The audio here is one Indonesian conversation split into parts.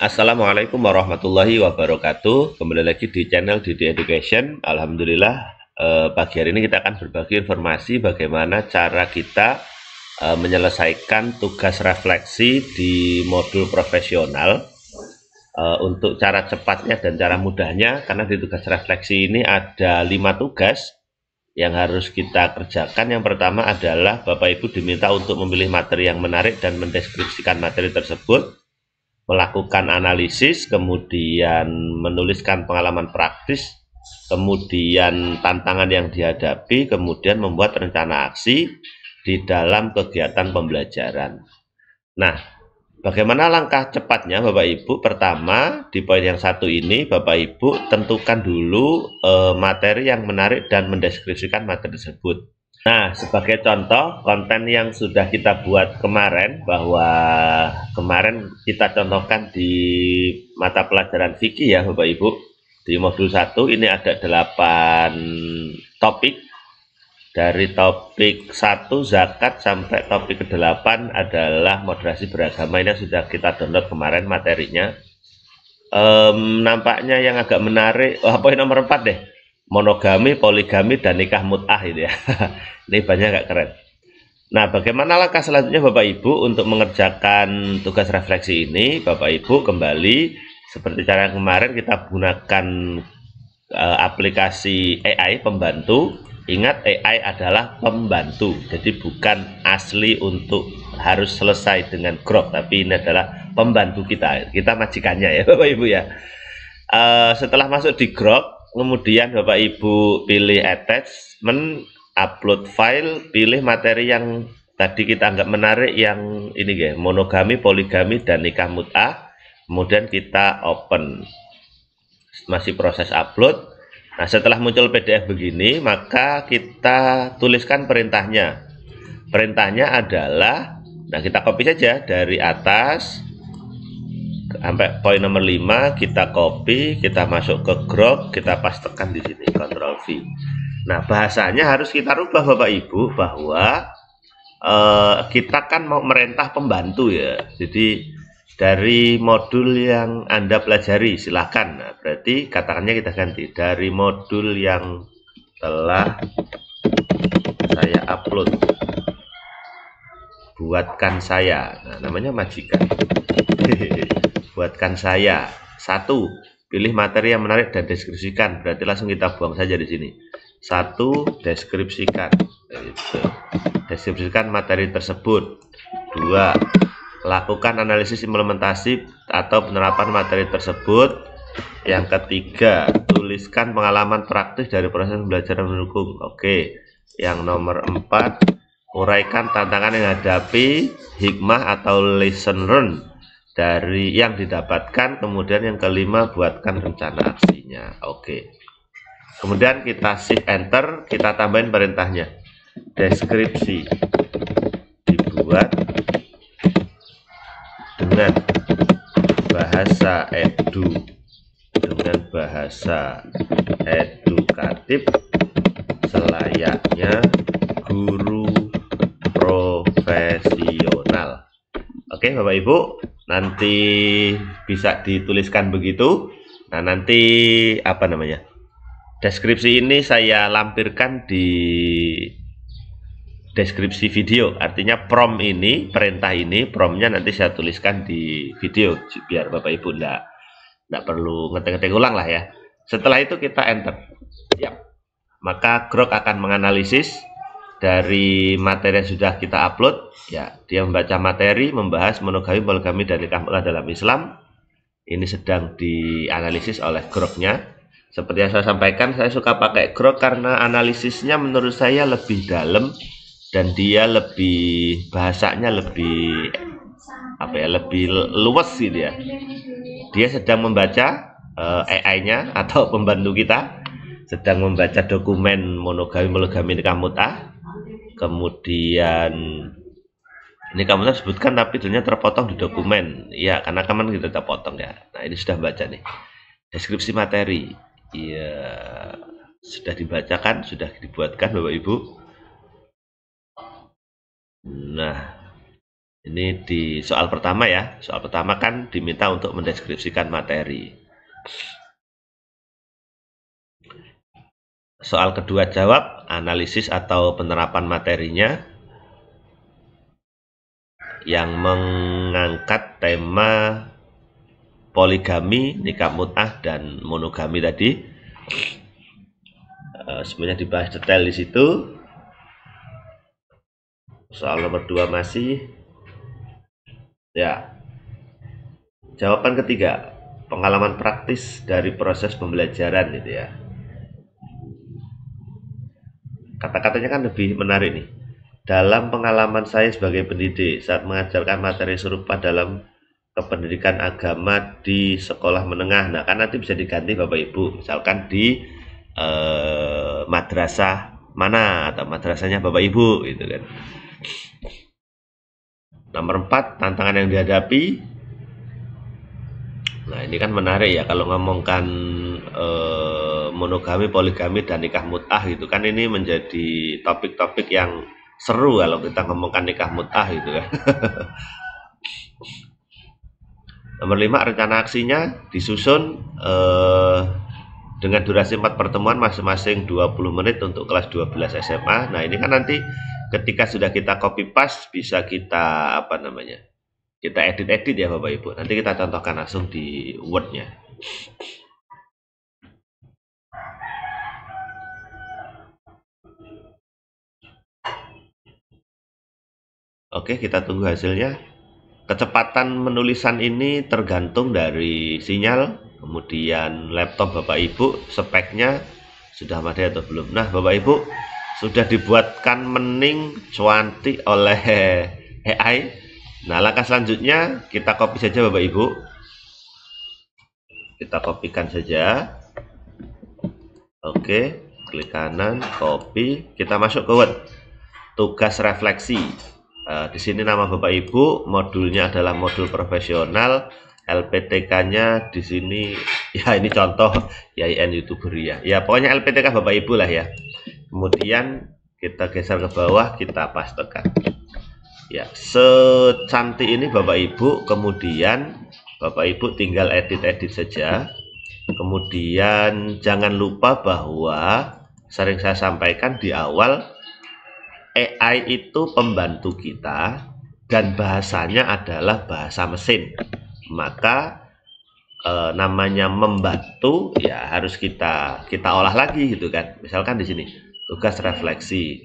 Assalamualaikum warahmatullahi wabarakatuh. Kembali lagi di channel Didi Education. Alhamdulillah, pagi hari ini kita akan berbagi informasi bagaimana cara kita menyelesaikan tugas refleksi di modul profesional. Untuk cara cepatnya dan cara mudahnya, karena di tugas refleksi ini ada 5 tugas yang harus kita kerjakan. Yang pertama adalah Bapak Ibu diminta untuk memilih materi yang menarik dan mendeskripsikan materi tersebut, melakukan analisis, kemudian menuliskan pengalaman praktis, kemudian tantangan yang dihadapi, kemudian membuat rencana aksi di dalam kegiatan pembelajaran. Nah, bagaimana langkah cepatnya Bapak Ibu? Pertama, di poin yang satu ini Bapak Ibu tentukan dulu materi yang menarik dan mendeskripsikan materi tersebut. Nah, sebagai contoh, konten yang sudah kita buat kemarin, bahwa kemarin kita contohkan di mata pelajaran fikih ya Bapak Ibu, di modul 1 ini ada 8 topik. Dari topik 1 zakat sampai topik ke-8 adalah moderasi beragama. Ini sudah kita download kemarin materinya. Nampaknya yang agak menarik, poin nomor 4 deh, monogami, poligami, dan nikah mut'ah itu ya. Ini banyak agak keren. Nah, bagaimana langkah selanjutnya Bapak Ibu untuk mengerjakan tugas refleksi ini? Bapak Ibu kembali seperti cara yang kemarin, kita gunakan aplikasi AI pembantu. Ingat, AI adalah pembantu, jadi bukan asli untuk harus selesai dengan Grok, tapi ini adalah pembantu kita majikannya ya Bapak Ibu ya. Setelah masuk di Grok, kemudian Bapak Ibu pilih attachment, upload file, pilih materi yang tadi kita anggap menarik, yang ini ya, monogami, poligami, dan nikah mut'ah. Kemudian kita open, masih proses upload. Nah, setelah muncul PDF begini, maka kita tuliskan perintahnya. Perintahnya adalah, nah kita copy saja dari atas sampai poin nomor 5, kita copy, kita masuk ke Grok, kita pastekan di sini, Ctrl V. Nah, bahasanya harus kita rubah Bapak Ibu, bahwa kita kan mau merintah pembantu ya. Jadi dari modul yang Anda pelajari silahkan. Nah, berarti katakannya kita ganti dari modul yang telah saya upload, buatkan saya. Nah, namanya majikan. Buatkan saya. 1, pilih materi yang menarik dan deskripsikan. Berarti langsung kita buang saja di sini. 1, deskripsikan. Deskripsikan materi tersebut. 2, lakukan analisis implementasi atau penerapan materi tersebut. Yang ketiga, tuliskan pengalaman praktis dari proses pembelajaran mendukung. Oke. Yang nomor 4, uraikan tantangan yang dihadapi, hikmah atau lesson learned dari yang didapatkan. Kemudian yang kelima, buatkan rencana aksinya. Oke. Kemudian kita shift enter, kita tambahin perintahnya. Deskripsi dibuat dengan bahasa edukatif selayaknya guru profesional. Oke Bapak Ibu, nanti bisa dituliskan begitu. Nah, nanti apa namanya, deskripsi ini saya lampirkan di deskripsi video. Artinya prompt ini, perintah ini, promptnya nanti saya tuliskan di video biar Bapak Ibu enggak perlu ngetik-ngetik ulang lah ya. Setelah itu kita enter. Ya. Maka Grok akan menganalisis dari materi yang sudah kita upload. Ya, dia membaca materi, membahas monogami, poligami, dan nikah mut'ah dalam Islam. Ini sedang dianalisis oleh Groknya. Seperti yang saya sampaikan, saya suka pakai Grok karena analisisnya menurut saya lebih dalam, dan dia lebih, bahasanya lebih apa ya, lebih luas gitu ya. Dia sedang membaca, AI-nya atau pembantu kita sedang membaca dokumen monogami, poligami, nikah mut'ah. Kemudian nikah mut'ah sebutkan, tapi ternyata terpotong di dokumen. Ya, karena kan kita terpotong ya. Nah, ini sudah baca nih. Deskripsi materi. Iya, sudah dibacakan, sudah dibuatkan Bapak Ibu. Nah, Ini di soal pertama ya. Soal pertama kan diminta untuk mendeskripsikan materi. Soal kedua jawab, analisis atau penerapan materinya yang mengangkat tema poligami, nikah mut'ah, dan monogami tadi. Sebenarnya dibahas detail di situ. Soal nomor 2 masih. Ya. Jawaban ketiga, pengalaman praktis dari proses pembelajaran gitu ya. Kata-katanya kan lebih menarik nih. Dalam pengalaman saya sebagai pendidik saat mengajarkan materi serupa dalam kependidikan agama di sekolah menengah. Nah, kan nanti bisa diganti Bapak Ibu. Misalkan di madrasah mana atau madrasahnya Bapak Ibu gitu kan. Nomor 4, tantangan yang dihadapi. Nah, ini kan menarik ya kalau ngomongkan monogami, poligami, dan nikah mut'ah gitu kan, ini menjadi topik-topik yang seru kalau kita ngomongkan nikah mut'ah gitu kan. Nomor 5, rencana aksinya disusun dengan durasi 4 pertemuan masing-masing 20 menit untuk kelas 12 SMA. Nah, ini kan nanti ketika sudah kita copy paste bisa kita kita edit-edit ya Bapak Ibu. Nanti kita contohkan langsung di Word-nya. Oke, kita tunggu hasilnya. Kecepatan menulisan ini tergantung dari sinyal, kemudian laptop Bapak Ibu, speknya sudah memadai atau belum. Nah, Bapak Ibu, sudah dibuatkan mening cuanti oleh AI. Nah, langkah selanjutnya kita copy saja Bapak Ibu. Kita kopikan saja. Oke, klik kanan, copy. Kita masuk ke Word. Tugas refleksi. Di sini nama Bapak Ibu, modulnya adalah modul profesional, LPTK-nya di sini ya ini contoh YIN YouTuber ya. Ya, pokoknya LPTK Bapak Ibu lah ya. Kemudian kita geser ke bawah, kita pastekan. Ya, secantik ini Bapak Ibu, kemudian Bapak Ibu tinggal edit-edit saja. Kemudian jangan lupa bahwa sering saya sampaikan di awal, AI itu pembantu kita dan bahasanya adalah bahasa mesin. Maka namanya membantu ya harus kita olah lagi gitu kan. Misalkan di sini tugas refleksi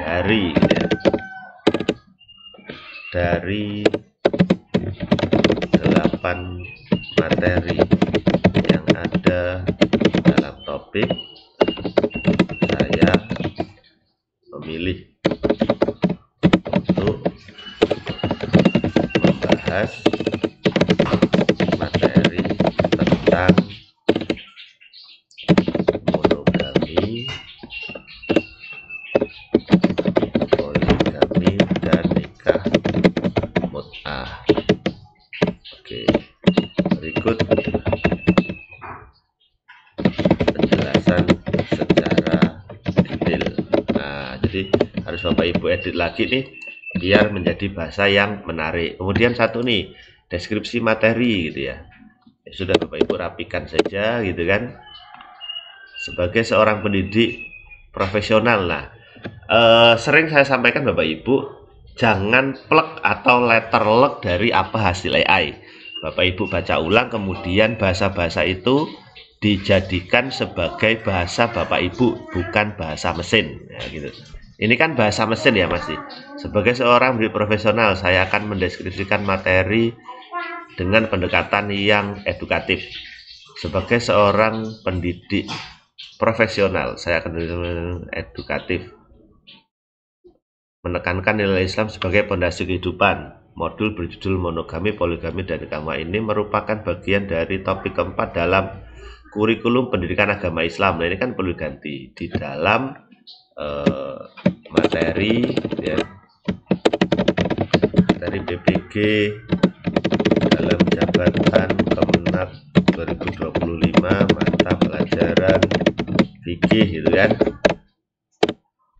dari dari 8 materi yang ada dalam topik, saya memilih untuk membahas materi tentang monogami, poligami, dan nikah mut'ah. Oke, berikut penjelasan secara detail. Nah, jadi harus Bapak Ibu edit lagi nih biar menjadi bahasa yang menarik. Kemudian satu nih, deskripsi materi gitu ya. Sudah Bapak Ibu rapikan saja gitu kan. Sebagai seorang pendidik profesional, nah sering saya sampaikan Bapak Ibu, jangan plek atau letter luck dari apa hasil AI. Bapak Ibu baca ulang, kemudian bahasa-bahasa itu dijadikan sebagai bahasa Bapak Ibu, bukan bahasa mesin ya, gitu. Ini kan bahasa mesin ya Mas. Sebagai seorang pendidik profesional, saya akan mendeskripsikan materi dengan pendekatan yang edukatif. Sebagai seorang pendidik profesional, saya akan edukatif, menekankan nilai Islam sebagai pondasi kehidupan. Modul berjudul monogami, poligami, dan nikah mut'ah ini merupakan bagian dari topik keempat dalam kurikulum pendidikan agama Islam. Nah, ini kan perlu diganti di dalam materi ya, dari BPG dalam jabatan Kemenak 2025 mata pelajaran fikih gitu kan,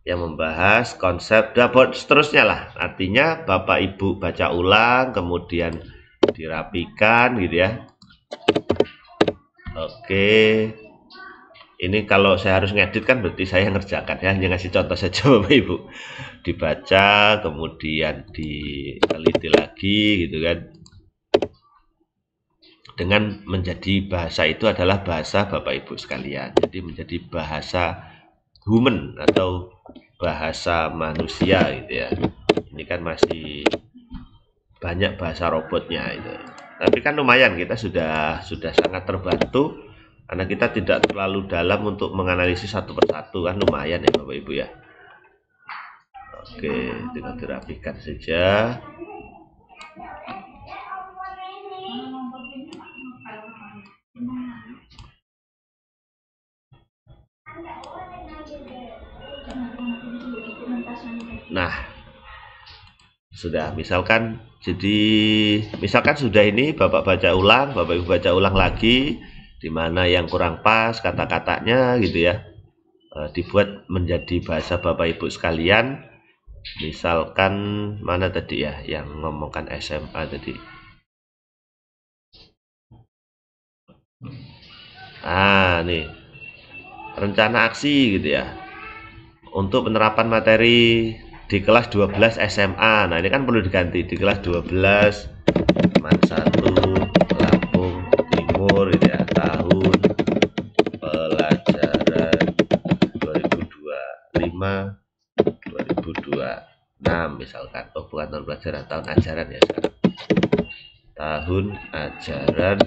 yang membahas konsep dan seterusnya lah. Artinya Bapak Ibu baca ulang, kemudian dirapikan gitu ya. Oke. Ini kalau saya harus ngedit kan berarti saya ngerjakan ya, hanya ngasih contoh saja Bapak Ibu. Dibaca, kemudian diteliti lagi gitu kan. Dengan menjadi bahasa itu adalah bahasa Bapak Ibu sekalian. Jadi menjadi bahasa human atau bahasa manusia gitu ya. Ini kan masih banyak bahasa robotnya itu. Tapi kan lumayan kita sudah sangat terbantu karena kita tidak terlalu dalam untuk menganalisis satu persatu, kan lumayan ya Bapak Ibu ya. Oke, tinggal dirapikan saja. Nah, sudah misalkan sudah ini Bapak baca ulang, Bapak Ibu baca ulang lagi di mana yang kurang pas kata-katanya gitu ya. Dibuat menjadi bahasa Bapak Ibu sekalian. Misalkan mana tadi ya yang ngomongkan SMA tadi. Nih rencana aksi gitu ya untuk penerapan materi di kelas 12 SMA. Nah ini kan perlu diganti di kelas 12 teman 1 Lampung Timur gitu ya, tahun pelajaran 2025-2026 misalkan. Oh bukan tahun pelajaran, tahun ajaran ya sekarang. Tahun ajaran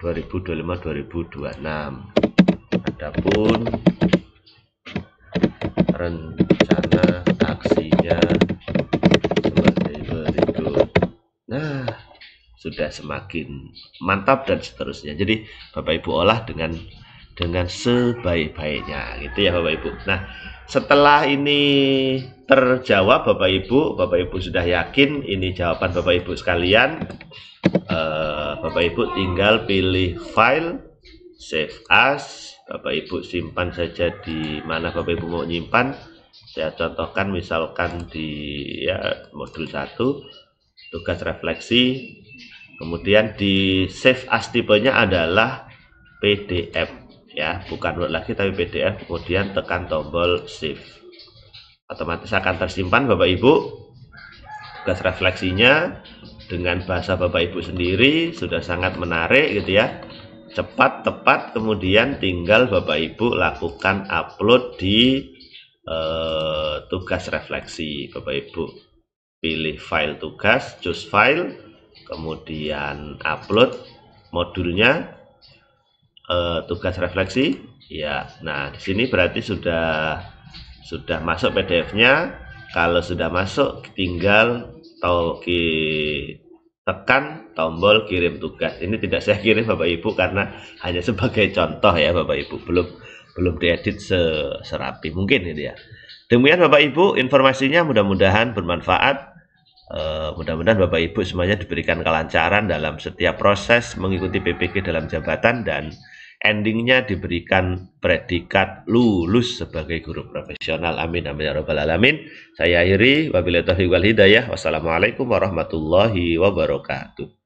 2025-2026. Adapun rencana aksinya sebagai berikut. Nah, sudah semakin mantap dan seterusnya. Jadi Bapak Ibu olah dengan sebaik-baiknya gitu ya Bapak Ibu. Nah, setelah ini terjawab Bapak Ibu sudah yakin ini jawaban Bapak Ibu sekalian. Bapak Ibu tinggal pilih file, save as. Bapak Ibu simpan saja di mana Bapak Ibu mau nyimpan. Saya contohkan misalkan di modul 1 tugas refleksi, kemudian di save as tipenya adalah PDF ya, bukan Word lagi tapi PDF, kemudian tekan tombol save. Otomatis akan tersimpan Bapak Ibu tugas refleksinya dengan bahasa Bapak Ibu sendiri, sudah sangat menarik gitu ya. Cepat, tepat, kemudian tinggal Bapak Ibu lakukan upload di tugas refleksi. Bapak Ibu pilih file tugas, choose file, kemudian upload modulnya, tugas refleksi ya. Nah di sini berarti sudah masuk PDF-nya. Kalau sudah masuk tinggal tekan tombol kirim tugas. Ini tidak saya kirim Bapak Ibu karena hanya sebagai contoh ya Bapak Ibu, belum diedit serapi mungkin ini ya. Demikian Bapak Ibu informasinya, mudah-mudahan bermanfaat. Mudah-mudahan Bapak Ibu semuanya diberikan kelancaran dalam setiap proses mengikuti PPG dalam jabatan dan endingnya diberikan predikat lulus sebagai guru profesional. Amin amin ya rabbal alamin. Saya akhiri, wabillahi taufiq wal hidayah. Wassalamualaikum warahmatullahi wabarakatuh.